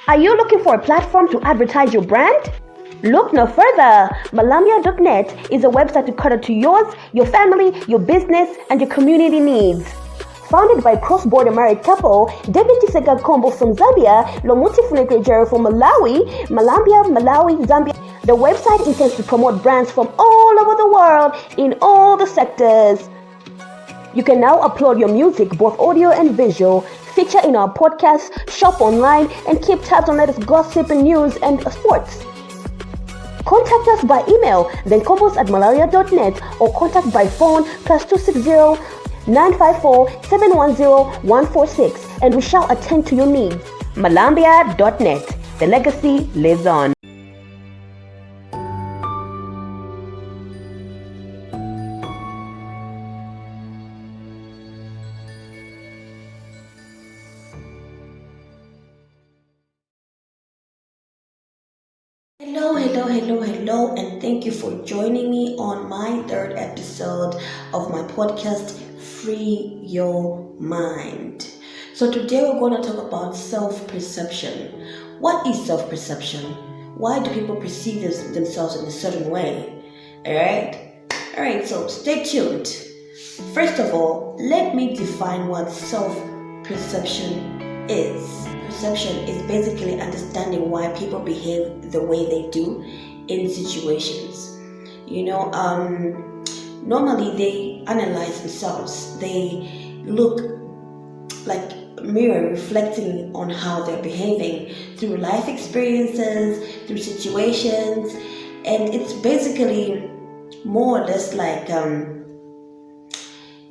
Are you looking for a platform to advertise your brand? Look no further. Malambia.net is a website to cater to yours, your family, your business, and your community needs. Founded by cross-border married couple David Chisega Kombo from Zambia, Lomuti Funekejero from Malawi, Malawi, Zambia. The website intends to promote brands from all over the world in all the sectors. You can now upload your music, both audio and visual, feature in our podcast, shop online, and keep tabs on latest gossip and news and sports. Contact us by email, then combos@malaria.net, or contact by phone +260 954 710 146, and we shall attend to your needs. Malambia.net. The legacy lives on. Hello, and thank you for joining me on my third episode of my podcast, Free Your Mind. So today we're going to talk about self-perception. What is self-perception? Why do people perceive themselves in a certain way? Alright, so stay tuned. First of all, let me define what self-perception is. Perception is basically understanding why people behave the way they do in situations. Normally they analyze themselves. They look like a mirror reflecting on how they're behaving through life experiences, through situations, and it's basically more or less like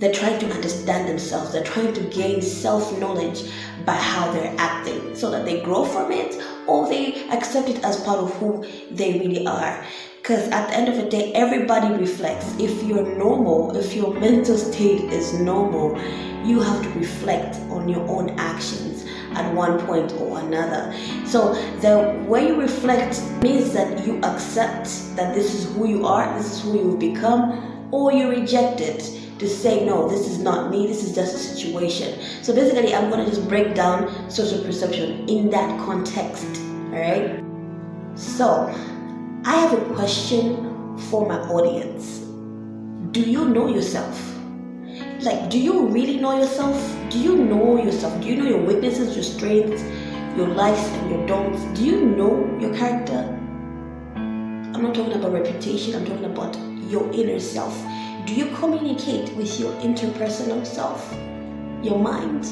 they're trying to understand themselves. They're trying to gain self-knowledge by how they're acting so that they grow from it or they accept it as part of who they really are. Because at the end of the day, everybody reflects. If you're normal, if your mental state is normal, you have to reflect on your own actions at one point or another. So the way you reflect means that you accept that this is who you are, this is who you've become, or you reject it. To say, no, this is not me, this is just a situation. So basically, I'm going to just break down social perception in that context. Alright? So, I have a question for my audience. Do you know yourself? Like, do you really know yourself? Do you know yourself? Do you know your weaknesses, your strengths, your likes and your don'ts? Do you know your character? I'm not talking about reputation, I'm talking about your inner self. Do you communicate with your interpersonal self, your mind?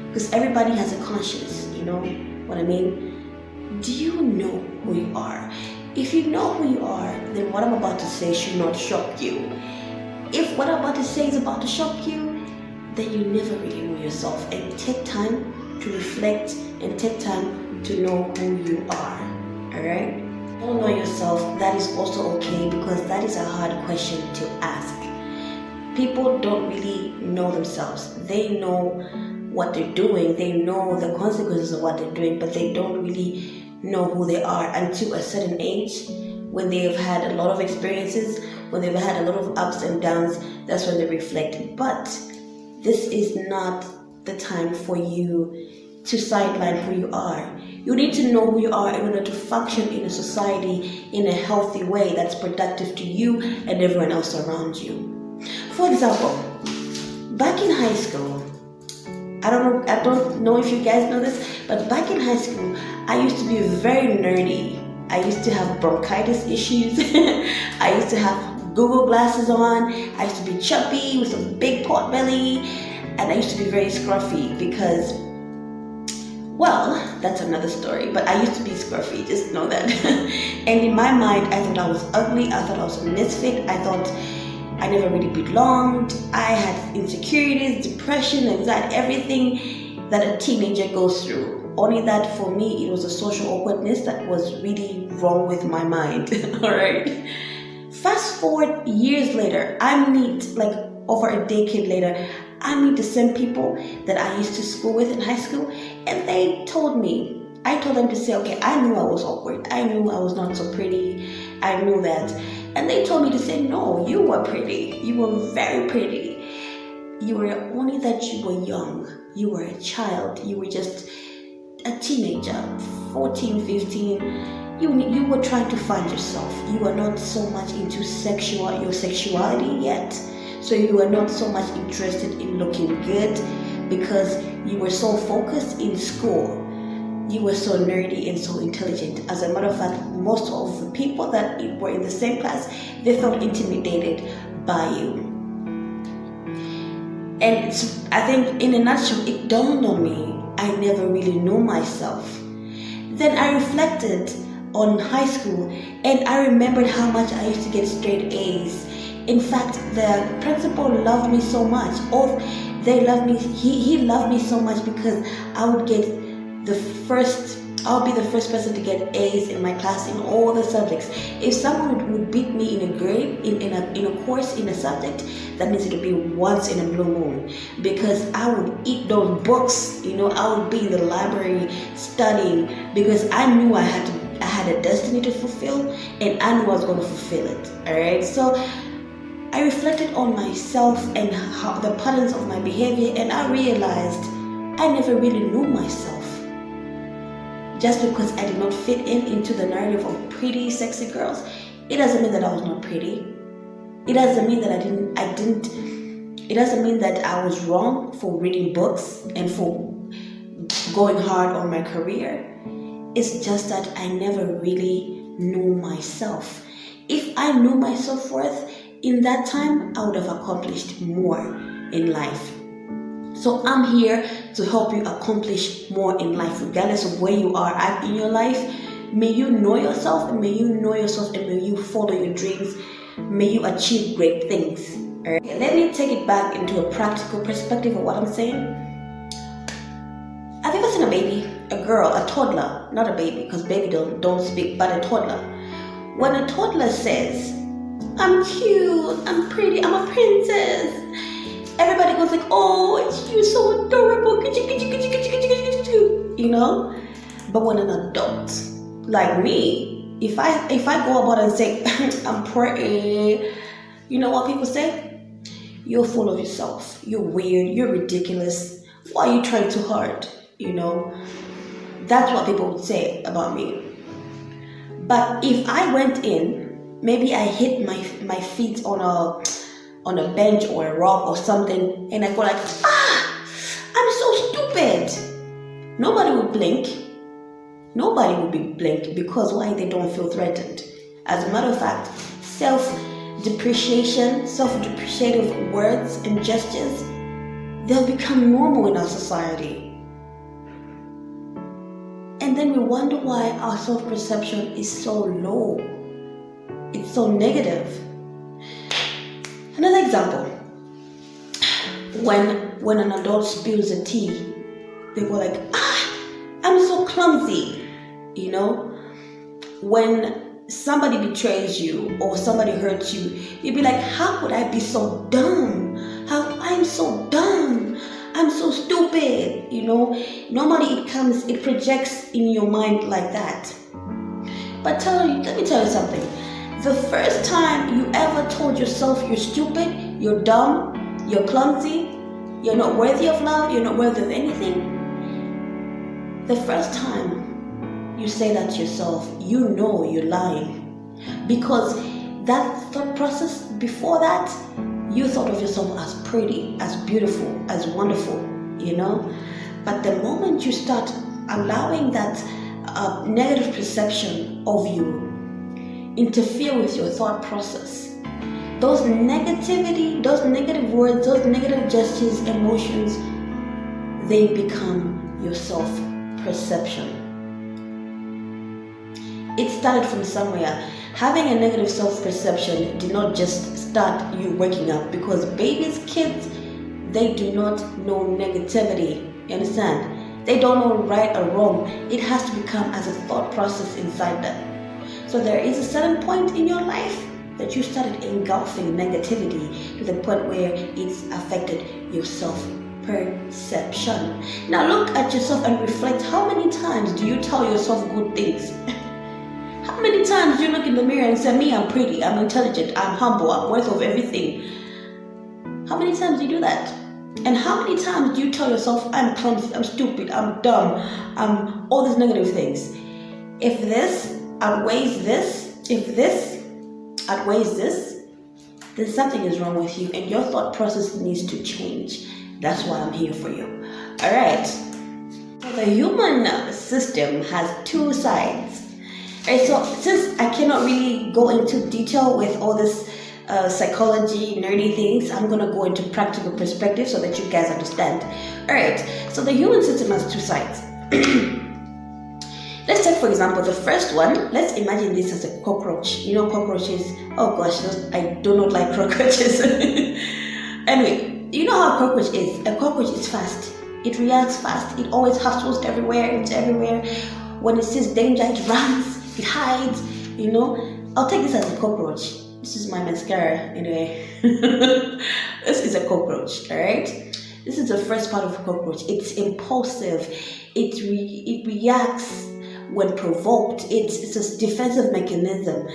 Because everybody has a conscience, you know what I mean? Do you know who you are? If you know who you are, then what I'm about to say should not shock you. If what I'm about to say is about to shock you, then you never really know yourself. And take time to reflect and take time to know who you are. Alright? Don't know yourself, that is also okay, because that is a hard question to ask. People don't really know themselves. They know what they're doing, they know the consequences of what they're doing, but they don't really know who they are until a certain age, when they've had a lot of experiences, when they've had a lot of ups and downs. That's when they reflect. But this is not the time for you to sideline who you are. You need to know who you are in order to function in a society in a healthy way that's productive to you and everyone else around you. For example, back in high school, I don't know if you guys know this, but back in high school, I used to be very nerdy. I used to have bronchitis issues. I used to have Google glasses on. I used to be chubby with a big pot belly, and I used to be very scruffy because, well, that's another story, but I used to be scruffy, just know that. And in my mind, I thought I was ugly, I thought I was a misfit, I thought I never really belonged. I had insecurities, depression, anxiety, everything that a teenager goes through. Only that for me, it was a social awkwardness that was really wrong with my mind. Alright. Fast forward years later, I meet, like over a decade later, I meet the same people that I used to school with in high school, and I told them to say, okay, I knew I was awkward. I knew I was not so pretty. I knew that. And they told me to say, no, you were pretty. You were very pretty. You were only that you were young. You were a child. You were just a teenager, 14, 15, you were trying to find yourself. You were not so much into your sexuality yet. So you were not so much interested in looking good because you were so focused in school. You were so nerdy and so intelligent. As a matter of fact, most of the people that were in the same class, they felt intimidated by you. And I think in a nutshell, it dawned on me, I never really knew myself. Then I reflected on high school and I remembered how much I used to get straight A's. In fact, the principal loved me so much. They loved me. He loved me so much because I would be the first person to get A's in my class in all the subjects. If someone would beat me in a grade, in a course, in a subject, that means it would be once in a blue moon, because I would eat those books. I would be in the library studying because I knew I had a destiny to fulfill, and I knew I was going to fulfill it. All right, so I reflected on myself and how the patterns of my behavior, and I realized I never really knew myself. Just because I did not fit into the narrative of pretty, sexy girls, it doesn't mean that I was not pretty. It doesn't mean that it doesn't mean that I was wrong for reading books and for going hard on my career. It's just that I never really knew myself. If I knew my self-worth, in that time, I would have accomplished more in life. So I'm here to help you accomplish more in life, regardless of where you are at in your life. May you know yourself, and may you follow your dreams. May you achieve great things. All right? Let me take it back into a practical perspective of what I'm saying. Have you ever seen a baby, a girl, a toddler, not a baby, because baby don't speak, but a toddler. When a toddler says, "I'm cute, I'm pretty, I'm a princess," everybody goes like, "Oh, you're so adorable, But when an adult like me, if I go about and say, "I'm pretty," you know what people say? "You're full of yourself. You're weird. You're ridiculous. Why are you trying too hard?" That's what people would say about me. But if I went in, maybe I hit my feet on a bench or a rock or something, and I go like, "I'm so stupid." Nobody would blink. Nobody would be blink, because why? They don't feel threatened. As a matter of fact, self-depreciative words and gestures, they'll become normal in our society. And then we wonder why our self-perception is so low. It's so negative. Another example, when an adult spills a tea, they go like, "I'm so clumsy." When somebody betrays you or somebody hurts you, you'd be like, "How could I be so dumb? I'm so dumb. I'm so stupid." Normally it projects in your mind like that. But let me tell you something. The first time you ever told yourself you're stupid, you're dumb, you're clumsy, you're not worthy of love, you're not worthy of anything, the first time you say that to yourself, you're lying. Because that thought process before that, you thought of yourself as pretty, as beautiful, as wonderful, But the moment you start allowing that negative perception of you interfere with your thought process, those negative words, those negative gestures, emotions, they become your self-perception. It started from somewhere. Having a negative self-perception did not just start you waking up, because kids, they do not know negativity. You understand? They don't know right or wrong. It has to become as a thought process inside them. So there is a certain point in your life that you started engulfing negativity to the point where it's affected your self-perception. Now look at yourself and reflect. How many times do you tell yourself good things? How many times do you look in the mirror and say, "Me, I'm pretty, I'm intelligent, I'm humble, I'm worth of everything"? How many times do you do that? And how many times do you tell yourself, I'm clumsy, I'm stupid, I'm dumb, I'm all these negative things? If this outweighs this, if this outweighs this, then something is wrong with you and your thought process needs to change. That's why I'm here for you. All right. So the human system has two sides. All right, so since I cannot really go into detail with all this psychology, nerdy things, I'm going to go into practical perspective so that you guys understand. All right. So the human system has two sides. Let's take, for example, the first one. Let's imagine this as a cockroach. You know cockroaches? Oh gosh, I do not like cockroaches. Anyway, you know how a cockroach is. A cockroach is fast. It reacts fast. It always hustles everywhere. It's everywhere. When it sees danger, it runs. It hides. You know. I'll take this as a cockroach. This is my mascara. Anyway. This is a cockroach. Alright? This is the first part of a cockroach. It's impulsive. It reacts when provoked. It's a defensive mechanism.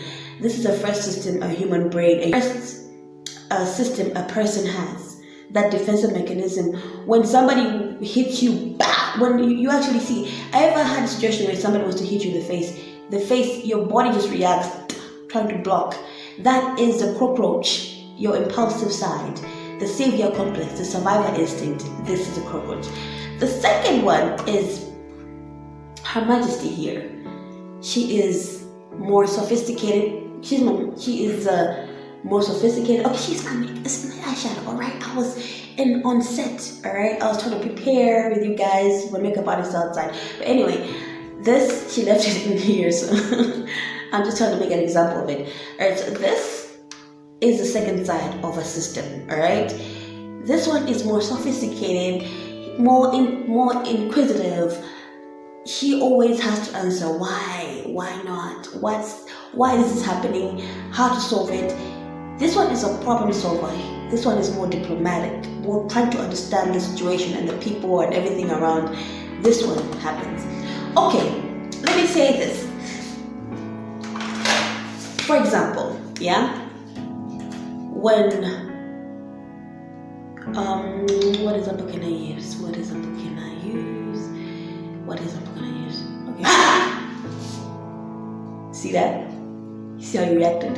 This is the first system a human brain, a first system a person has. That defensive mechanism. When somebody hits you back, when you actually see, I ever had a situation where somebody was to hit you in the face, your body just reacts, trying to block. That is the cockroach, your impulsive side, the savior complex, the survivor instinct. This is a cockroach. The second one is Her Majesty here. She is more sophisticated. She is more sophisticated. Okay, she's my eyeshadow. All right, I was on set. All right, I was trying to prepare with you guys. My makeup artist outside. But anyway, this she left it in here, so I'm just trying to make an example of it. All right, so this is the second side of a system. All right, this one is more sophisticated, more inquisitive. She always has to answer why not, why is this happening, how to solve it. This one is a problem solver. This one is more diplomatic, more trying to understand the situation and the people and everything around. This one happens. Okay, let me say this. For example, yeah, when what example can I use? Okay. See that? See how you reacted?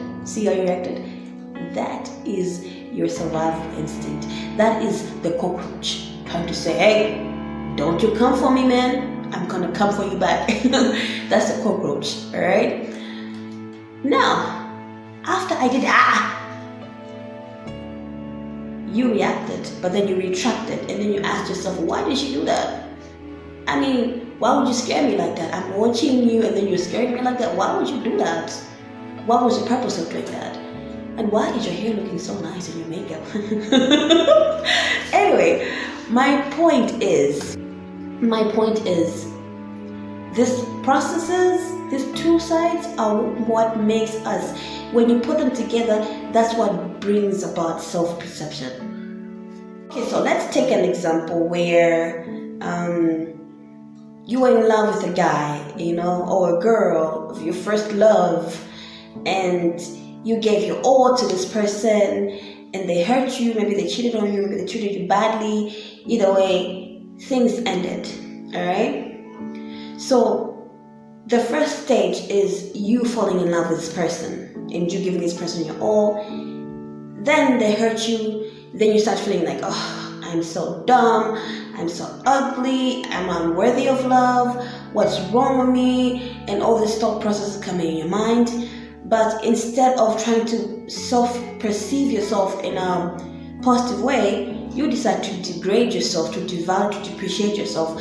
That is your survival instinct. That is the cockroach trying to say, hey, don't you come for me, man. I'm gonna come for you back. That's the cockroach, alright? Now, after I did you reacted, but then you retracted, and then you asked yourself, why did you do that? I mean, why would you scare me like that? I'm watching you and then you're scaring me like that. Why would you do that? What was the purpose of doing that? And why is your hair looking so nice in your makeup? Anyway, my point is, these processes, these two sides are what makes us, when you put them together, that's what brings about self-perception. Okay, so let's take an example where you were in love with a guy, or a girl, your first love, and you gave your all to this person, and they hurt you, maybe they cheated on you, maybe they treated you badly. Either way, things ended, alright? So the first stage is you falling in love with this person, and you giving this person your all. Then they hurt you, then you start feeling like, oh, I'm so dumb, I'm so ugly, I'm unworthy of love, what's wrong with me, and all this thought processes coming in your mind. But instead of trying to self-perceive yourself in a positive way, you decide to degrade yourself, to devalue, to depreciate yourself.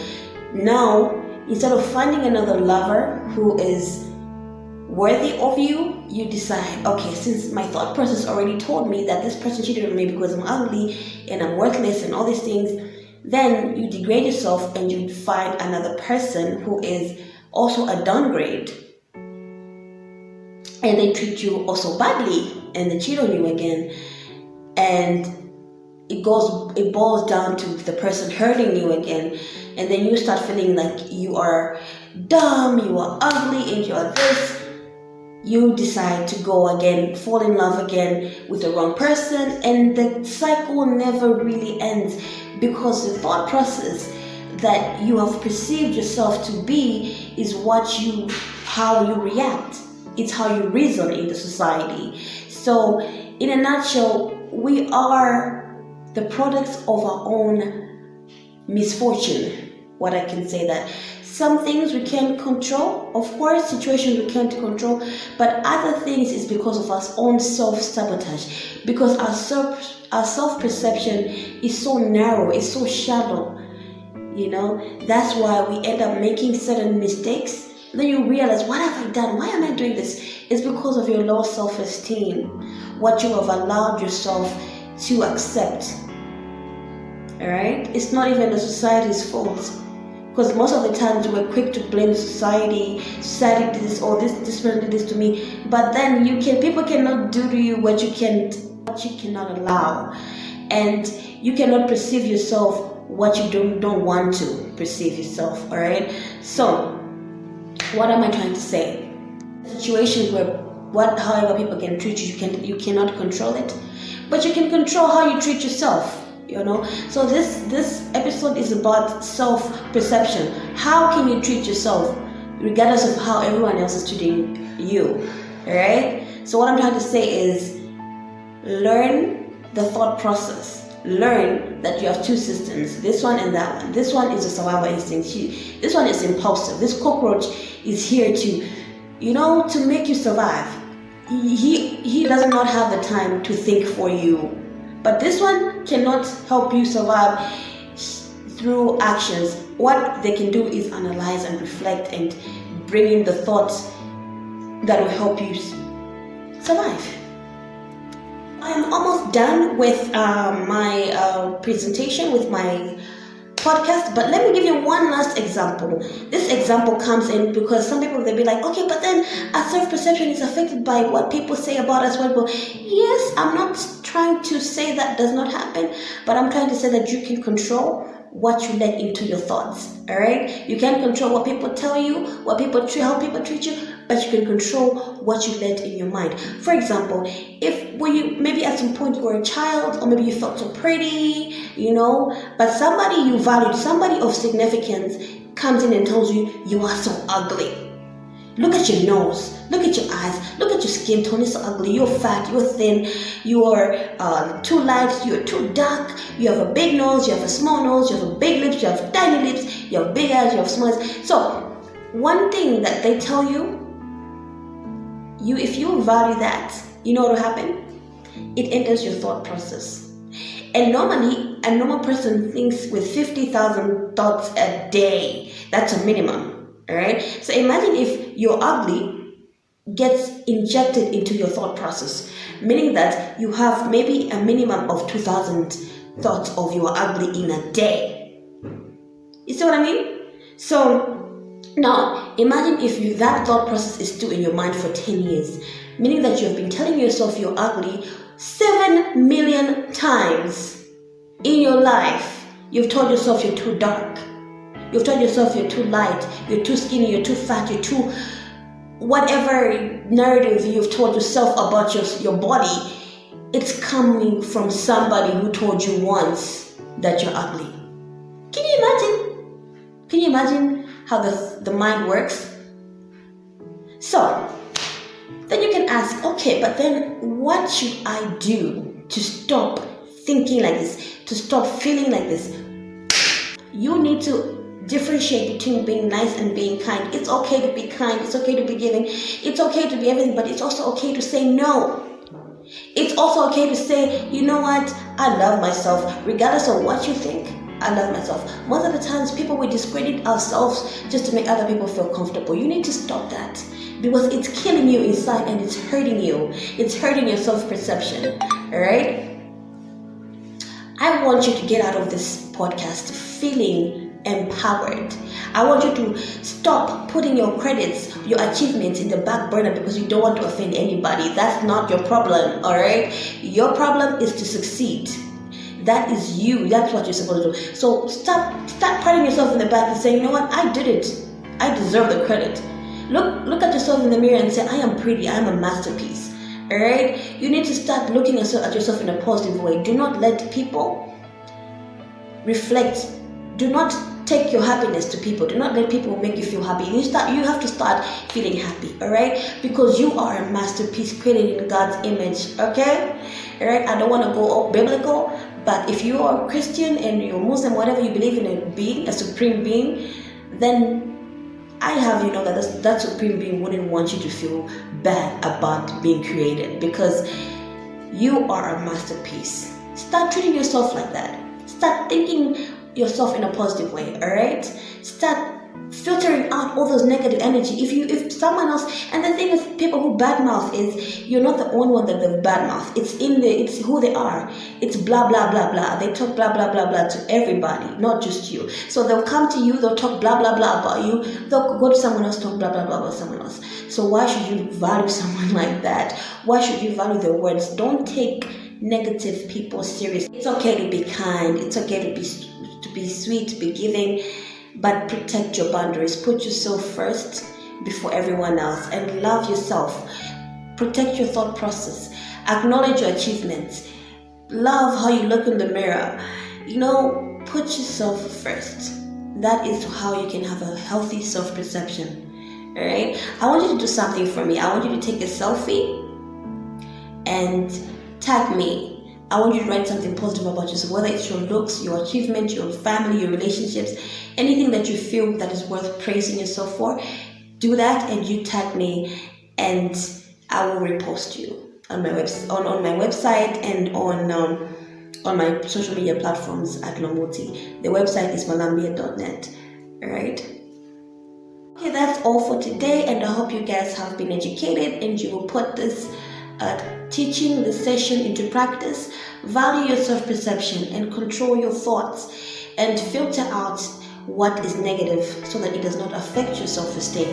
Now, instead of finding another lover who is worthy of you, you decide, okay, since my thought process already told me that this person cheated on me because I'm ugly and I'm worthless and all these things, then you degrade yourself and you find another person who is also a downgrade. And they treat you also badly and they cheat on you again. And it boils down to the person hurting you again. And then you start feeling like you are dumb, you are ugly, and you are this. you decide to go again, fall in love again with the wrong person, and the cycle never really ends, because the thought process that you have perceived yourself to be is how you react. It's how you reason in the society. So in a nutshell, we are the products of our own misfortune. What I can say that some things we can't control, of course, situations we can't control, but other things is because of our own self-sabotage, because our self-perception is so narrow, it's so shallow. That's why we end up making certain mistakes. Then you realize, what have I done? Why am I doing this? It's because of your low self-esteem, what you have allowed yourself to accept. Alright? It's not even the society's fault. Because most of the times we're quick to blame society. Society did this, or this person did this to me. But then people cannot do to you what you cannot allow. And you cannot perceive yourself what you don't want to perceive yourself. Alright? So what am I trying to say? Situations where however people can treat you cannot control it, but you can control how you treat yourself. So this episode is about self-perception. How can you treat yourself regardless of how everyone else is treating you? Alright? So what I'm trying to say is, learn the thought process. Learn that you have two systems, this one and that one. This one is a survival instinct. This one is impulsive. This cockroach is here to make you survive. He does not have the time to think for you. But this one cannot help you survive through actions. What they can do is analyze and reflect and bring in the thoughts that will help you survive. I'm almost done with my presentation, with my podcast, but let me give you one last example. This example comes in because some people, they'll be like, okay, but then our self-perception is affected by what people say about us. Yes, I'm not trying to say that does not happen, but I'm trying to say that you can control what you let into your thoughts. All right, you can't control what people tell you, how people treat you, but you can control what you let in your mind. For example, maybe at some point you were a child, or maybe you felt so pretty, but somebody you valued, somebody of significance, comes in and tells you, you are so ugly. Look at your nose, look at your eyes, look at your skin tone, it's so ugly, you're fat, you're thin, you're too light, you're too dark, you have a big nose, you have a small nose, you have a big lips, you have tiny lips, you have big eyes, you have small eyes. So, one thing that they tell you, if you value that, you know what will happen? It enters your thought process. And normally, a normal person thinks with 50,000 thoughts a day. That's a minimum. Alright? So imagine if your ugly gets injected into your thought process, meaning that you have maybe a minimum of 2,000 thoughts of your ugly in a day. You see what I mean? So now imagine if that thought process is still in your mind for 10 years, meaning that you've been telling yourself you're ugly 7 million times in your life. You've told yourself you're too dark. You've told yourself you're too light, you're too skinny, you're too fat, you're too... Whatever narrative you've told yourself about your body, it's coming from somebody who told you once that you're ugly. Can you imagine? Can you imagine how the mind works? So, then you can ask, okay, but then what should I do to stop thinking like this, to stop feeling like this? You need to differentiate between being nice and being kind. It's okay to be kind, it's okay to be giving, it's okay to be everything, but it's also okay to say no. It's also okay to say, you know what, I love myself, regardless of what you think. I love myself. Most of the times people will discredit ourselves just to make other people feel comfortable. You need to stop that, because it's killing you inside and it's hurting you. It's hurting your self-perception. Alright? I want you to get out of this podcast feeling empowered. I want you to stop putting your credits, your achievements in the back burner because you don't want to offend anybody. That's not your problem, alright? Your problem is to succeed. That is you. That's what you're supposed to do. So stop patting yourself in the back and saying, you know what, I did it. I deserve the credit. Look at yourself in the mirror and say, I am pretty, I am a masterpiece. Alright? You need to start looking at yourself in a positive way. Do not let people reflect. Do not take your happiness to people. Do not let people make you feel happy. You have to start feeling happy, alright? Because you are a masterpiece created in God's image, okay? Alright, I don't want to go all biblical, but if you are Christian and you're Muslim, whatever you believe in a being, a supreme being, then I have you know that supreme being wouldn't want you to feel bad about being created, because you are a masterpiece. Start treating yourself like that. Start thinking yourself in a positive way, alright? Start filtering out all those negative energy. If someone else, and the thing is, people who badmouth, is you're not the only one that they've badmouth. It's who they are. It's blah blah blah blah. They talk blah blah blah blah to everybody, not just you. So they'll come to you, they'll talk blah blah blah about you. They'll go to someone else, talk blah blah blah about someone else. So why should you value someone like that? Why should you value their words? Don't take negative people serious. It's okay to be kind. It's okay to be sweet, to be giving, but protect your boundaries. Put yourself first before everyone else, and love yourself. Protect your thought process. Acknowledge your achievements. Love how you look in the mirror. Put yourself first. That is how you can have a healthy self-perception. Alright? I want you to do something for me. I want you to take a selfie and tag me. I want you to write something positive about yourself, whether it's your looks, your achievements, your family, your relationships, anything that you feel that is worth praising yourself for. Do that and you tag me, and I will repost you on my website and on my social media platforms at Lomoti. The website is malambia.net. Alright? Okay, that's all for today, and I hope you guys have been educated and you will put this teaching, this session into practice. Value your self-perception and control your thoughts, and filter out what is negative so that it does not affect your self-esteem.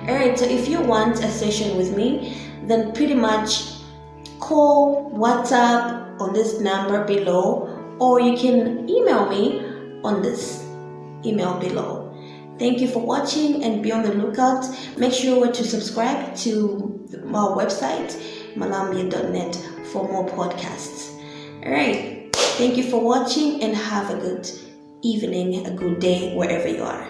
Alright, so if you want a session with me, then pretty much call, WhatsApp on this number below, or you can email me on this email below. Thank you for watching, and be on the lookout. Make sure to subscribe to our website, malambia.net, for more podcasts. Alright, thank you for watching, and have a good evening, a good day wherever you are.